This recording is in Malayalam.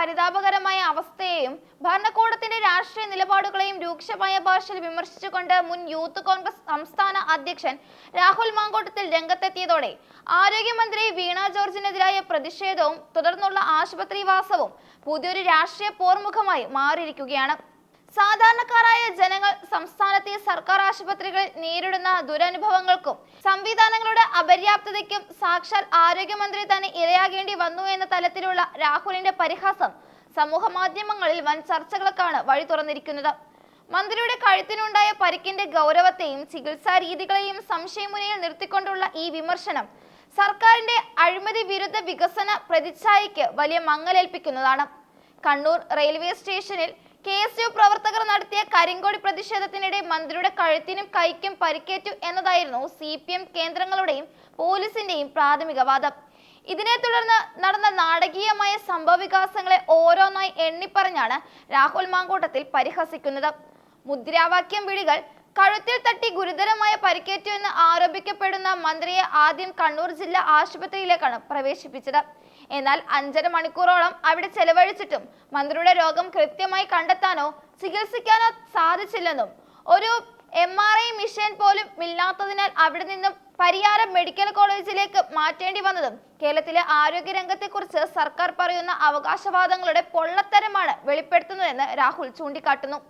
പരിതാപകരമായ അവസ്ഥയെയും ഭരണകൂടത്തിന്റെ രാഷ്ട്രീയ നിലപാടുകളെയും രൂക്ഷമായ ഭാഷയിൽ വിമർശിച്ചുകൊണ്ട് മുൻ യൂത്ത് കോൺഗ്രസ് സംസ്ഥാന അധ്യക്ഷൻ രാഹുൽ മാങ്കൂട്ടത്തിൽ രംഗത്തെത്തിയതോടെ ആരോഗ്യമന്ത്രി വീണ ജോർജിനെതിരായ പ്രതിഷേധവും തുടർന്നുള്ള ആശുപത്രിവാസവും പുതിയൊരു രാഷ്ട്രീയ പോർമുഖമായി മാറിയിരിക്കുകയാണ്. സാധാരണക്കാരായ ജനങ്ങൾ സംസ്ഥാനത്തെ സർക്കാർ ആശുപത്രികളിൽ നേരിടുന്ന ദുരനുഭവങ്ങൾക്കും സംവിധാനങ്ങളുടെ അപര്യാപ്തതയ്ക്കും സാക്ഷാൽ ആരോഗ്യമന്ത്രി തന്നെ ഇരയാകേണ്ടി വന്നു എന്ന തലത്തിലുള്ള രാഹുലിന്റെ പരിഹാസം സമൂഹ മാധ്യമങ്ങളിൽ വൻ ചർച്ചകൾക്കാണ് വഴി തുറന്നിരിക്കുന്നത്. മന്ത്രിയുടെ കഴുത്തിനുണ്ടായ പരിക്കിന്റെ ഗൗരവത്തെയും ചികിത്സാ രീതികളെയും സംശയമുനയിൽ നിർത്തിക്കൊണ്ടുള്ള ഈ വിമർശനം സർക്കാരിന്റെ അഴിമതി വിരുദ്ധ വികസന പ്രതിച്ഛായയ്ക്ക് വലിയ മങ്ങലേൽപ്പിക്കുന്നതാണ്. കണ്ണൂർ റെയിൽവേ സ്റ്റേഷനിൽ KSU പ്രവർത്തകർ നടത്തിയ കരിങ്കൊടി പ്രതിഷേധത്തിനിടെ മന്ത്രിയുടെ കഴുത്തിനും കൈക്കും പരിക്കേറ്റു എന്നതായിരുന്നു CPM കേന്ദ്രങ്ങളുടെയും പോലീസിന്റെയും പ്രാഥമിക വാദം. ഇതിനെ തുടർന്ന് നടന്ന നാടകീയമായ സംഭവവികാസങ്ങളെ ഓരോന്നായി എണ്ണിപ്പറഞ്ഞാണ് രാഹുൽ മാങ്കൂട്ടത്തിൽ പരിഹസിക്കുന്നത്. മുദ്രാവാക്യം വിളികൾ, കഴുത്തിൽ തട്ടി ഗുരുതരമായ പരിക്കേറ്റു എന്ന് ആരോപിക്കപ്പെടുന്ന മന്ത്രിയെ ആദ്യം കണ്ണൂർ ജില്ലാ ആശുപത്രിയിലേക്കാണ് പ്രവേശിപ്പിച്ചത്. എന്നാൽ 5.5 മണിക്കൂറോളം അവിടെ ചെലവഴിച്ചിട്ടും മന്ത്രിയുടെ രോഗം കൃത്യമായി കണ്ടെത്താനോ ചികിത്സിക്കാനോ സാധിച്ചില്ലെന്നും ഒരു MRI മിഷൻ പോലും ഇല്ലാത്തതിനാൽ അവിടെ നിന്നും പരിയാരം മെഡിക്കൽ കോളേജിലേക്ക് മാറ്റേണ്ടി വന്നതും കേരളത്തിലെ ആരോഗ്യരംഗത്തെക്കുറിച്ച് സർക്കാർ പറയുന്ന അവകാശവാദങ്ങളുടെ പൊള്ളത്തരമാണ് വെളിപ്പെടുത്തുന്നതെന്ന് രാഹുൽ ചൂണ്ടിക്കാട്ടുന്നു.